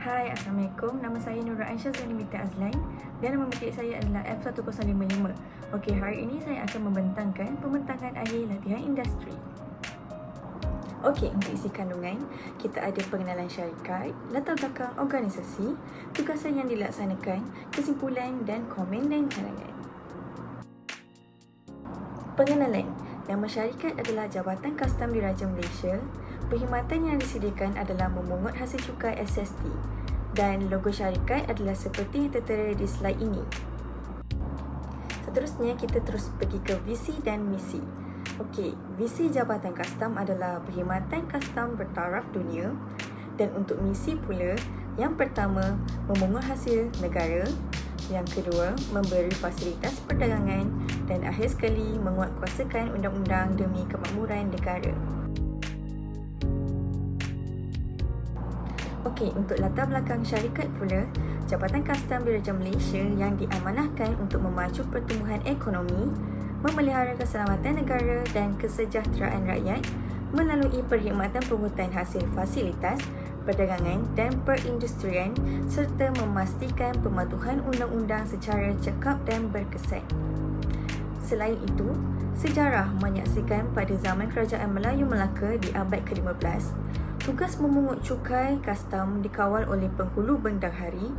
Hai, Assalamualaikum. Nama saya Nurul Aisyah Zani Binti Azlain dan nama metric saya adalah F1055. Okey, hari ini saya akan membentangkan pembentangan akhir latihan industri. Okey, untuk isi kandungan, kita ada pengenalan syarikat, latar belakang organisasi, tugasan yang dilaksanakan, kesimpulan dan komen dan cadangan. Pengenalan. Nama syarikat adalah Jabatan Kastam Diraja Malaysia. Perkhidmatan yang disediakan adalah memungut hasil cukai SST. Dan logo syarikat adalah seperti yang tertera di slide ini. Seterusnya, kita terus pergi ke visi dan misi. Okey, visi Jabatan Kastam adalah perkhidmatan kastam bertaraf dunia. Dan untuk misi pula, yang pertama, memungut hasil negara. Yang kedua, memberi fasilitas perdagangan. Dan akhir sekali, menguatkuasakan undang-undang demi kemakmuran negara. Okey, untuk latar belakang syarikat pula, Jabatan Kastam Diraja Malaysia yang diamanahkan untuk memacu pertumbuhan ekonomi, memelihara keselamatan negara dan kesejahteraan rakyat melalui perkhidmatan pungutan hasil fasilitas, perdagangan dan perindustrian serta memastikan pematuhan undang-undang secara cekap dan berkesan. Selain itu, sejarah menyaksikan pada zaman Kerajaan Melayu Melaka di abad ke-15, tugas memungut cukai kastam dikawal oleh Penghulu Bendahari.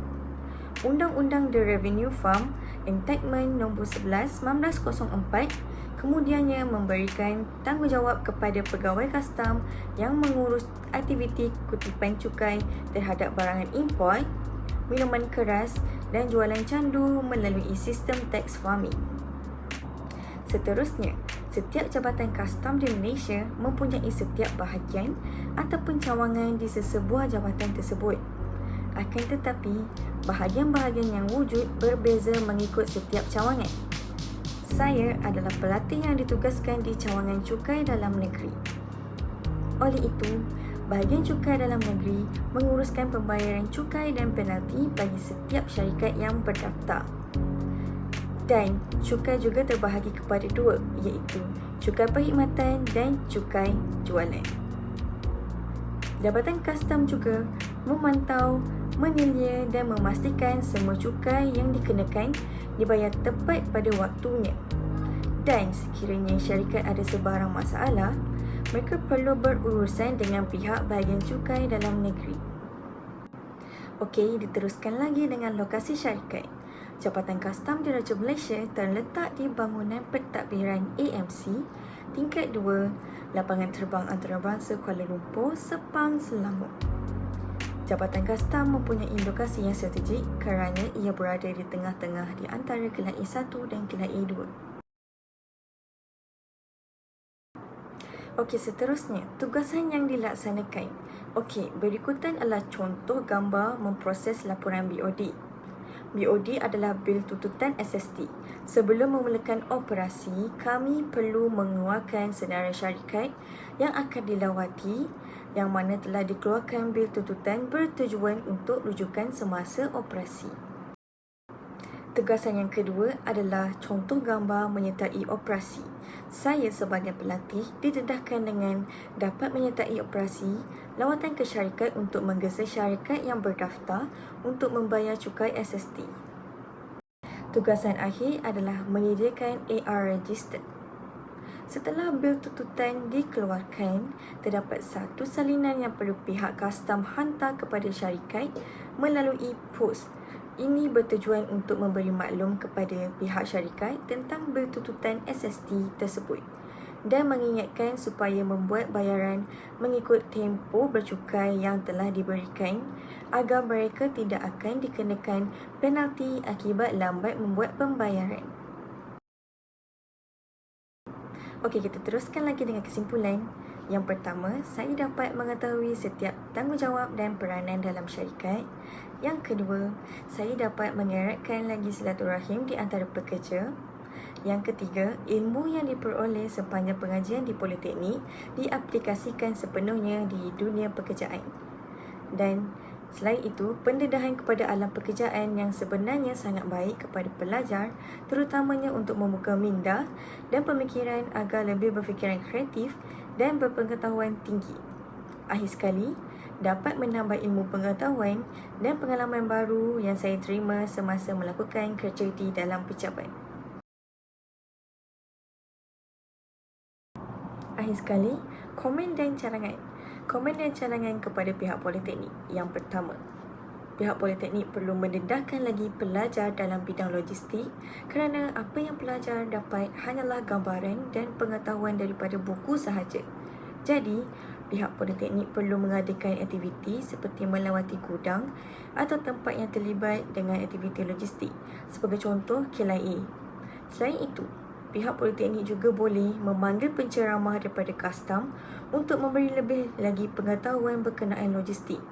Undang-Undang The Revenue Farm Enactment No. 11 1904 kemudiannya memberikan tanggungjawab kepada pegawai kastam yang mengurus aktiviti kutipan cukai terhadap barangan import, minuman keras dan jualan candu melalui sistem tax farming. Seterusnya, setiap jabatan kastam di Malaysia mempunyai setiap bahagian ataupun cawangan di sesebuah jabatan tersebut. Akan tetapi, bahagian-bahagian yang wujud berbeza mengikut setiap cawangan. Saya adalah pelatih yang ditugaskan di cawangan cukai dalam negeri. Oleh itu, bahagian cukai dalam negeri menguruskan pembayaran cukai dan penalti bagi setiap syarikat yang berdaftar. Dan cukai juga terbahagi kepada dua, iaitu cukai perkhidmatan dan cukai jualan. Jabatan Kastam juga memantau, menyelia dan memastikan semua cukai yang dikenakan dibayar tepat pada waktunya. Dan sekiranya syarikat ada sebarang masalah, mereka perlu berurusan dengan pihak bahagian cukai dalam negeri. Okey, diteruskan lagi dengan lokasi syarikat. Jabatan Kastam Diraja Malaysia terletak di bangunan pentadbiran AMC, tingkat 2, Lapangan Terbang Antarabangsa Kuala Lumpur, Sepang, Selangor. Jabatan Kastam mempunyai lokasi yang strategik kerana ia berada di tengah-tengah di antara Kelas A1 dan Kelas A2. Okey, seterusnya, tugasan yang dilaksanakan. Okey, berikutan adalah contoh gambar memproses laporan BOD. BOD adalah bil tuntutan SST. Sebelum memulakan operasi, kami perlu mengeluarkan senarai syarikat yang akan dilawati yang mana telah dikeluarkan bil tuntutan bertujuan untuk rujukan semasa operasi. Tugasan yang kedua adalah contoh gambar menyertai operasi. Saya sebagai pelatih didedahkan dengan dapat menyertai operasi lawatan ke syarikat untuk menggesa syarikat yang berdaftar untuk membayar cukai SST. Tugasan akhir adalah menyediakan AR register. Setelah bil tuntutan dikeluarkan, terdapat satu salinan yang perlu pihak kastam hantar kepada syarikat melalui pos. Ini bertujuan untuk memberi maklum kepada pihak syarikat tentang bil tuntutan SST tersebut dan mengingatkan supaya membuat bayaran mengikut tempoh bercukai yang telah diberikan agar mereka tidak akan dikenakan penalti akibat lambat membuat pembayaran. Okey, kita teruskan lagi dengan kesimpulan. Yang pertama, saya dapat mengetahui setiap tanggungjawab dan peranan dalam syarikat. Yang kedua, saya dapat mengeratkan lagi silaturahim di antara pekerja. Yang ketiga, ilmu yang diperoleh sepanjang pengajian di Politeknik diaplikasikan sepenuhnya di dunia pekerjaan. Dan selain itu, pendedahan kepada alam pekerjaan yang sebenarnya sangat baik kepada pelajar, terutamanya untuk membuka minda dan pemikiran agar lebih berfikiran kreatif dan berpengetahuan tinggi. Akhir sekali, dapat menambah ilmu pengetahuan dan pengalaman baru yang saya terima semasa melakukan kerja di dalam pejabat. Akhir sekali, komen dan cadangan. Komen dan cadangan kepada pihak politeknik. Yang pertama, pihak politeknik perlu mendedahkan lagi pelajar dalam bidang logistik kerana apa yang pelajar dapat hanyalah gambaran dan pengetahuan daripada buku sahaja. Jadi, pihak politeknik perlu mengadakan aktiviti seperti melawati gudang atau tempat yang terlibat dengan aktiviti logistik, sebagai contoh KLIA. Selain itu, pihak politeknik juga boleh memanggil penceramah daripada kastam untuk memberi lebih lagi pengetahuan berkenaan logistik.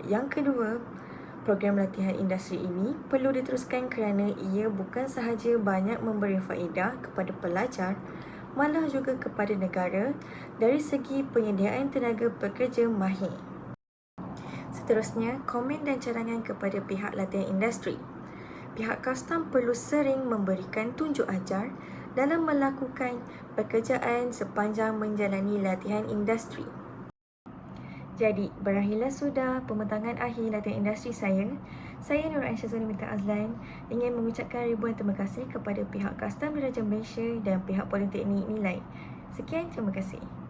Yang kedua, program latihan industri ini perlu diteruskan kerana ia bukan sahaja banyak memberi faedah kepada pelajar, malah juga kepada negara dari segi penyediaan tenaga pekerja mahir. Seterusnya, komen dan cadangan kepada pihak latihan industri. Pihak kastam perlu sering memberikan tunjuk ajar dalam melakukan pekerjaan sepanjang menjalani latihan industri. Jadi, berakhirlah sudah pembentangan akhir latihan industri saya. Saya Nur Aisyah Zulmita Azlan ingin mengucapkan ribuan terima kasih kepada pihak Kastam Diraja Malaysia dan pihak Politeknik Nilai. Sekian, terima kasih.